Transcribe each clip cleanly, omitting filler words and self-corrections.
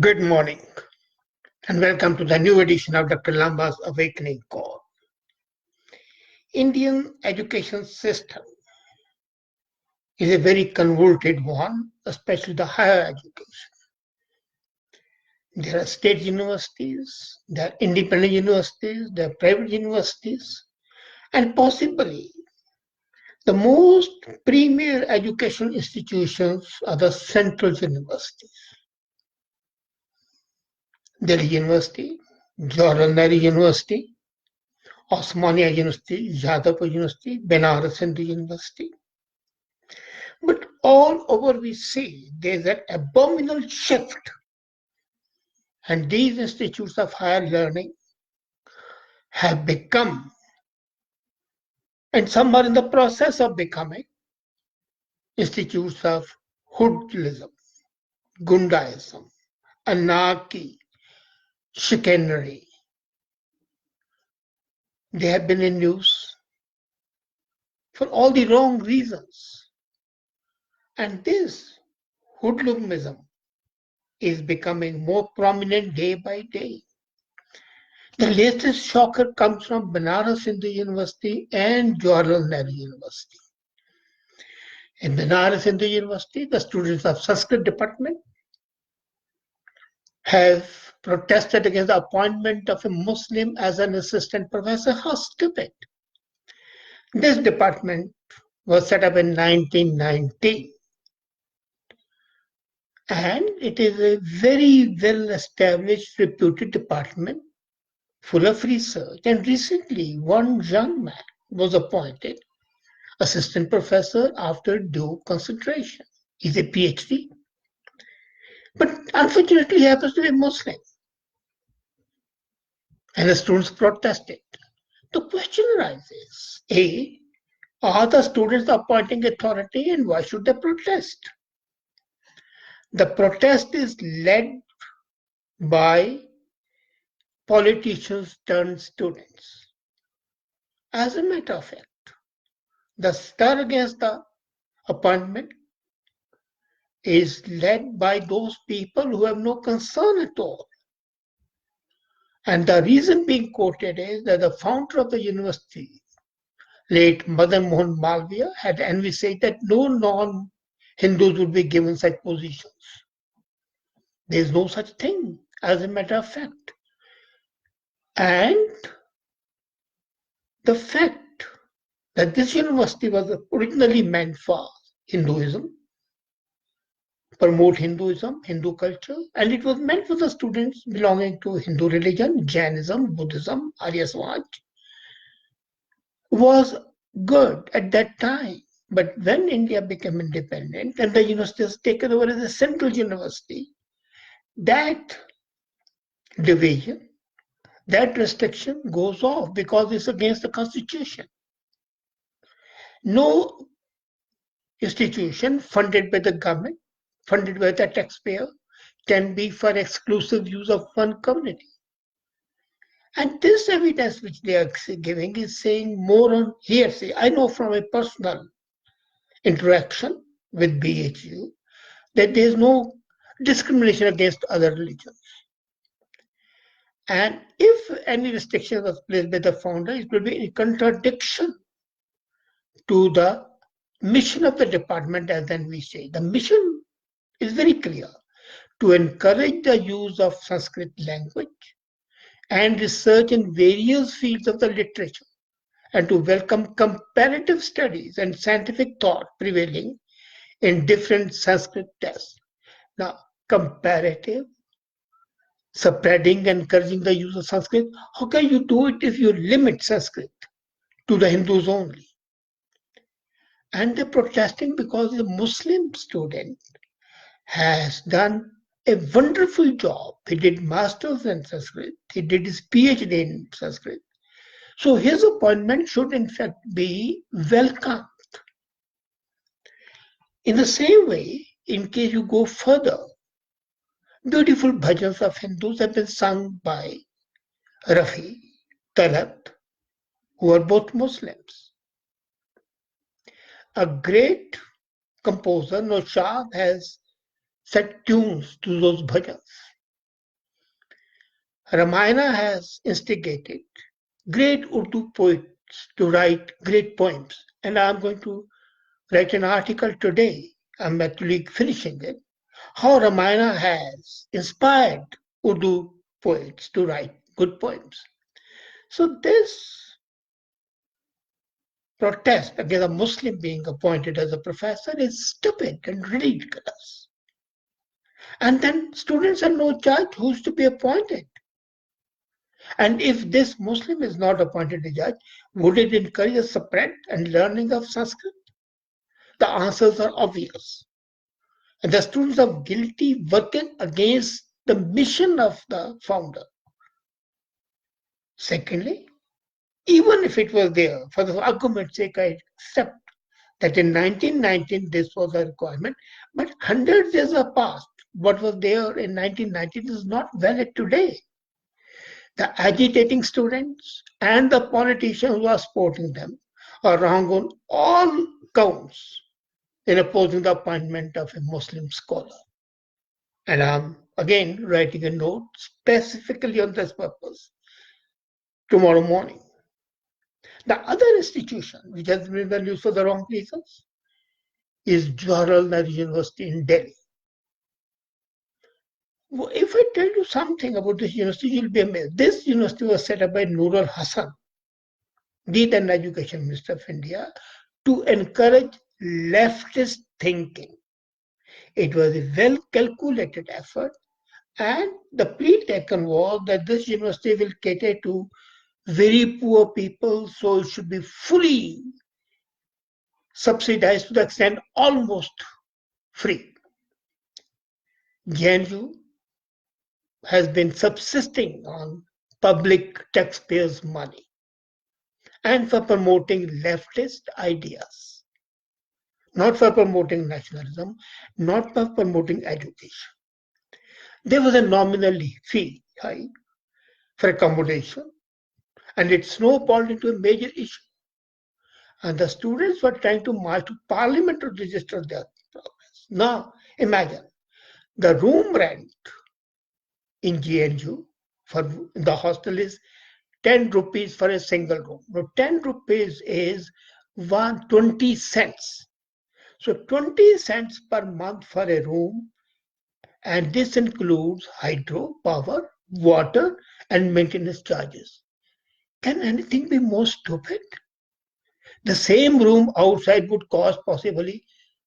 Good morning and welcome to the new edition of Dr. Lamba's Awakening Call. Indian education system is a very convoluted one, especially the higher education. There are state universities, there are independent universities, there are private universities, and possibly the most premier educational institutions are the central universities. Delhi University, Jawaharlal Nehru University, Osmania University, Jadavpur University, Banaras University. But all over we see there's an abominable shift. And these institutes of higher learning have become, and some are in the process of becoming, institutes of hoodlumism, gundaism, anarchy, chicanery. They have been in use for all the wrong reasons. And this hoodlumism is becoming more prominent day by day. The latest shocker comes from Banaras University and Jawaharlal Nehru University. In Banaras University, the students of Cisco Department have protested against the appointment of a Muslim as an assistant professor. How stupid! This department was set up in 1990. And it is a very well-established, reputed department full of research. And recently, one young man was appointed assistant professor after due consideration. He's a PhD. But unfortunately, he happens to be Muslim. And the students protested. The question arises, A, are the students the appointing authority and why should they protest? The protest is led by politicians turned students. As a matter of fact, the stir against the appointment is led by those people who have no concern at all. And the reason being quoted is that the founder of the university, late Madan Mohan Malviya, had envisaged that no non-Hindus would be given such positions. There is no such thing, as a matter of fact. And the fact that this university was originally meant for Hinduism, promote Hinduism, Hindu culture, and it was meant for the students belonging to Hindu religion, Jainism, Buddhism, Arya Samaj, was good at that time. But when India became independent and the university was taken over as a central university, that division, that restriction goes off because it's against the constitution. No institution funded by the government, funded by the taxpayer, can be for exclusive use of one community. And this evidence which they are giving is saying more on hearsay. I know from a personal interaction with BHU that there is no discrimination against other religions. And if any restriction was placed by the founder, it will be in contradiction to the mission of the department, as then we say. The mission is very clear: to encourage the use of Sanskrit language and research in various fields of the literature, and to welcome comparative studies and scientific thought prevailing in different Sanskrit texts. Now, comparative, spreading, encouraging the use of Sanskrit, how can you do it if you limit Sanskrit to the Hindus only? And they're protesting because the Muslim student has done a wonderful job. He did masters in Sanskrit. He did his PhD in Sanskrit. So his appointment should in fact be welcomed. In the same way, in case you go further, beautiful bhajans of Hindus have been sung by Rafi, Talat, who are both Muslims. A great composer, Naushad, has set tunes to those bhajans. Ramayana has instigated great Urdu poets to write great poems. And I'm going to write an article today. I'm actually finishing it. How Ramayana has inspired Urdu poets to write good poems. So this protest against a Muslim being appointed as a professor is stupid and ridiculous. And then students are no judge who's to be appointed. And if this Muslim is not appointed a judge, would it encourage the spread and learning of Sanskrit? The answers are obvious. And the students are guilty working against the mission of the founder. Secondly, even if it was there, for the argument's sake, I accept that in 1919 this was a requirement, but 100 years have passed. What was there in 1919 is not valid today. The agitating students and the politicians who are supporting them are wrong on all counts in opposing the appointment of a Muslim scholar. And I'm again writing a note specifically on this purpose tomorrow morning. The other institution which has been used for the wrong reasons is Dr.Lamba University in Delhi. If I tell you something about this university, you'll be amazed. This university was set up by Nur Hassan, the then Education Minister of India, to encourage leftist thinking. It was a well-calculated effort, and the plea taken was that this university will cater to very poor people, so it should be fully subsidized to the extent almost free. JNU has been subsisting on public taxpayers' money and for promoting leftist ideas, not for promoting nationalism, not for promoting education. There was a nominal fee high for accommodation, and it snowballed into a major issue. And the students were trying to march to parliament to register their progress. Now, imagine the room rent in GNU for the hostel is 10 rupees for a single room. Now, 10 rupees is 120 cents. So 20 cents per month for a room, and this includes hydro, power, water, and maintenance charges. Can anything be more stupid? The same room outside would cost possibly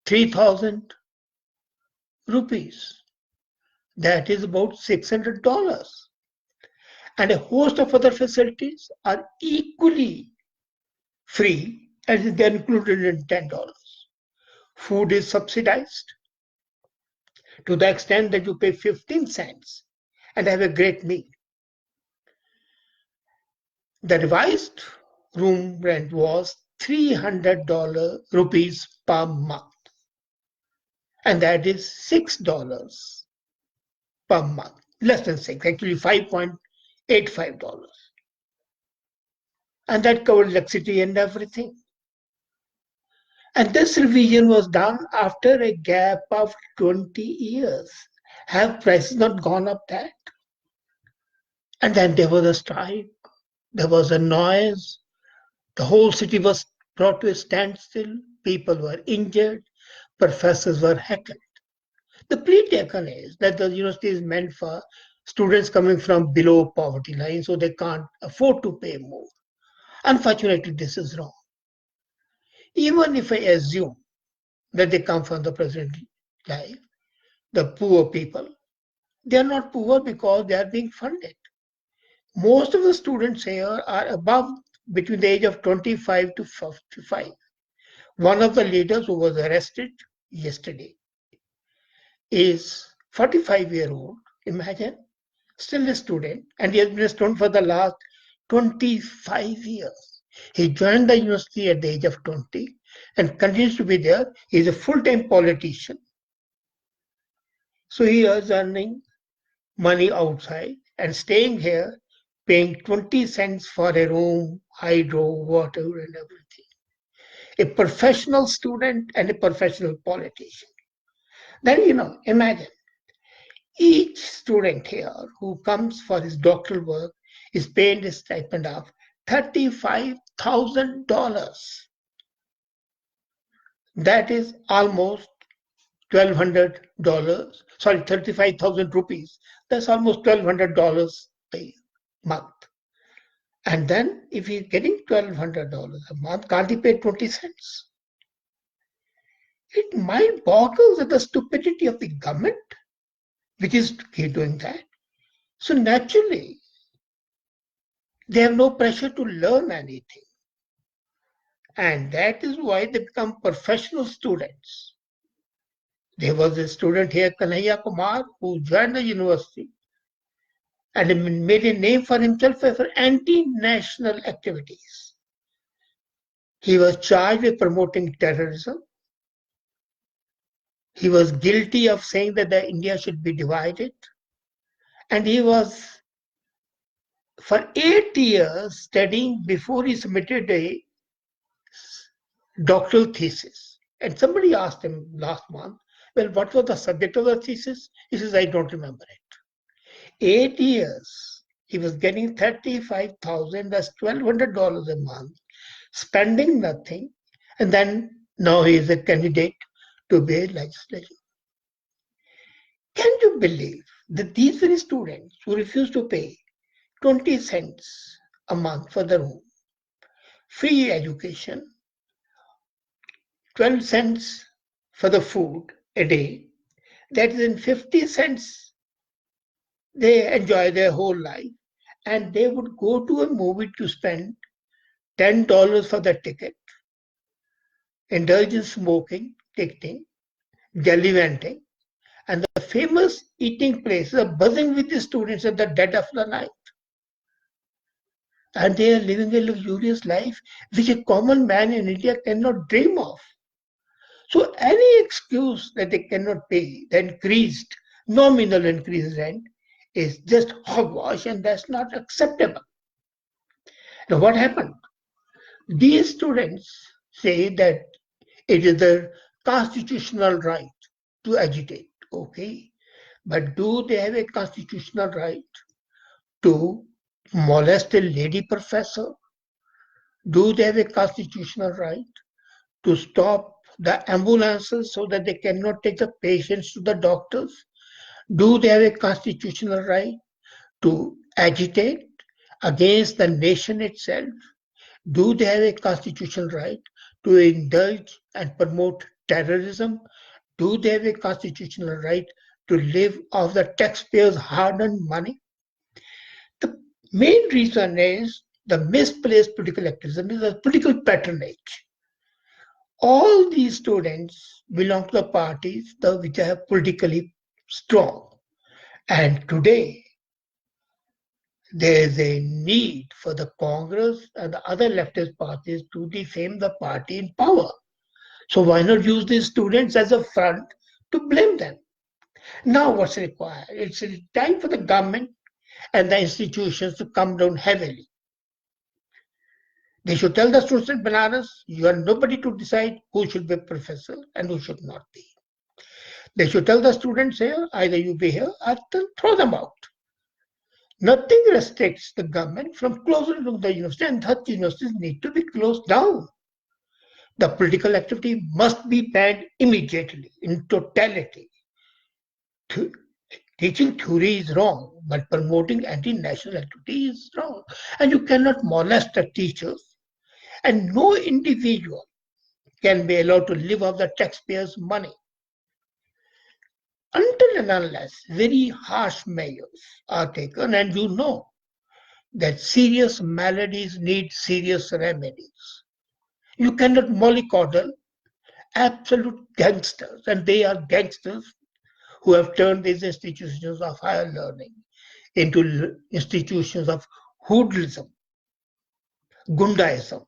3,000 rupees. That is about $600. And a host of other facilities are equally free and they're included in $10. Food is subsidized to the extent that you pay 15 cents and have a great meal. The revised room rent was $300 rupees per month. And that is $6 per month. Less than 6, actually $5.85. And that covered electricity and everything. And this revision was done after a gap of 20 years. Have prices not gone up that? And then there was a strike, there was a noise, the whole city was brought to a standstill, people were injured, professors were heckled. The plea taken is that the university is meant for students coming from below poverty line, so they can't afford to pay more. Unfortunately, this is wrong. Even if I assume that they come from the present life, the poor people, they are not poor because they are being funded. Most of the students here are above between the age of 25 to 55. One of the leaders who was arrested yesterday is 45-year-old, imagine, still a student, and he has been a student for the last 25 years. He joined the university at the age of 20 and continues to be there. He is a full-time politician. So he is earning money outside and staying here, paying 20 cents for a room, hydro, water, and everything. A professional student and a professional politician. Then, imagine, Each student here who comes for his doctoral work is paid a stipend of $35,000. That is almost $1,200. Sorry, 35,000 rupees. That's almost $1,200 a month. And then if he's getting $1,200 a month, can't he pay 20 cents? It might boggles at the stupidity of the government, which is doing that. So naturally, they have no pressure to learn anything. And that is why they become professional students. There was a student here, Kanhaiya Kumar, who joined the university and made a name for himself for anti-national activities. He was charged with promoting terrorism. He was guilty of saying that India should be divided. And he was, for 8 years, studying before he submitted a doctoral thesis. And somebody asked him last month, well, what was the subject of the thesis? He says, I don't remember it. 8 years, he was getting 35,000, that's $1,200 a month, spending nothing, and then now he is a candidate to be a legislator. Can you believe that these very students who refuse to pay 20 cents a month for the room, free education, 12 cents for the food a day, that is in 50 cents, they enjoy their whole life, and they would go to a movie to spend $10 for the ticket, indulge in smoking, ticketing, gallivanting, and the famous eating places are buzzing with the students at the dead of the night. And they are living a luxurious life which a common man in India cannot dream of. So any excuse that they cannot pay the increased, nominal increased rent is just hogwash, and that's not acceptable. Now what happened? These students say that it is their constitutional right to agitate. Okay, but do they have a constitutional right to molest a lady professor? Do they have a constitutional right to stop the ambulances so that they cannot take the patients to the doctors? Do they have a constitutional right to agitate against the nation itself? Do they have a constitutional right to indulge and promote terrorism? Do they have a constitutional right to live off the taxpayers' hard-earned money? The main reason is the misplaced political activism is a political patronage. All these students belong to the parties which are politically strong. And today, there is a need for the Congress and the other leftist parties to defame the party in power. So why not use these students as a front to blame them? Now what's required? It's time for the government and the institutions to come down heavily. They should tell the students in Banaras, you are nobody to decide who should be a professor and who should not be. They should tell the students here, either you be here or throw them out. Nothing restricts the government from closing the university, and such universities need to be closed down. The political activity must be banned immediately, in totality. Teaching theory is wrong, but promoting anti-national activity is wrong. And you cannot molest the teachers. And no individual can be allowed to live off the taxpayers' money. Until and unless very harsh measures are taken, and you know that serious maladies need serious remedies. You cannot mollycoddle absolute gangsters, and they are gangsters who have turned these institutions of higher learning into institutions of hoodlism, gundaism,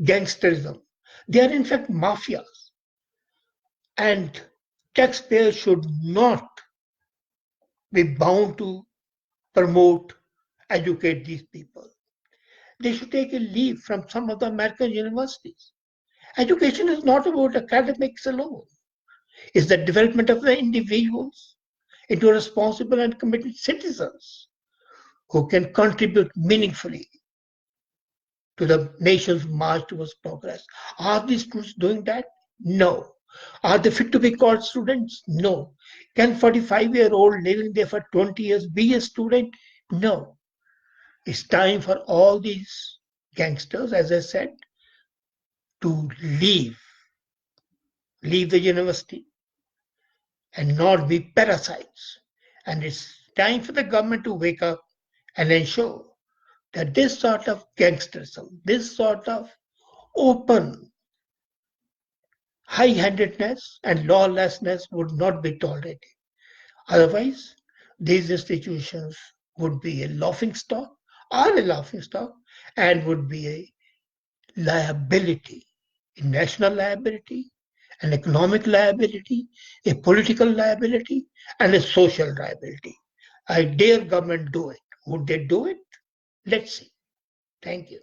gangsterism. They are in fact mafias. And taxpayers should not be bound to promote, educate these people. They should take a leave from some of the American universities. Education is not about academics alone. It's the development of the individuals. into responsible and committed citizens who can contribute meaningfully to the nation's march towards progress. Are these students doing that? No. Are they fit to be called students? No. Can 45-year-old living there for 20 years be a student? No. It's time for all these gangsters, as I said, to leave the university and not be parasites. And it's time for the government to wake up and ensure that this sort of gangsterism, this sort of open high-handedness and lawlessness would not be tolerated. Otherwise, these institutions would be a laughing stock, are a laughing stock, and would be a liability, a national liability, an economic liability, a political liability, and a social liability. I dare government do it. Would they do it? Let's see. Thank you.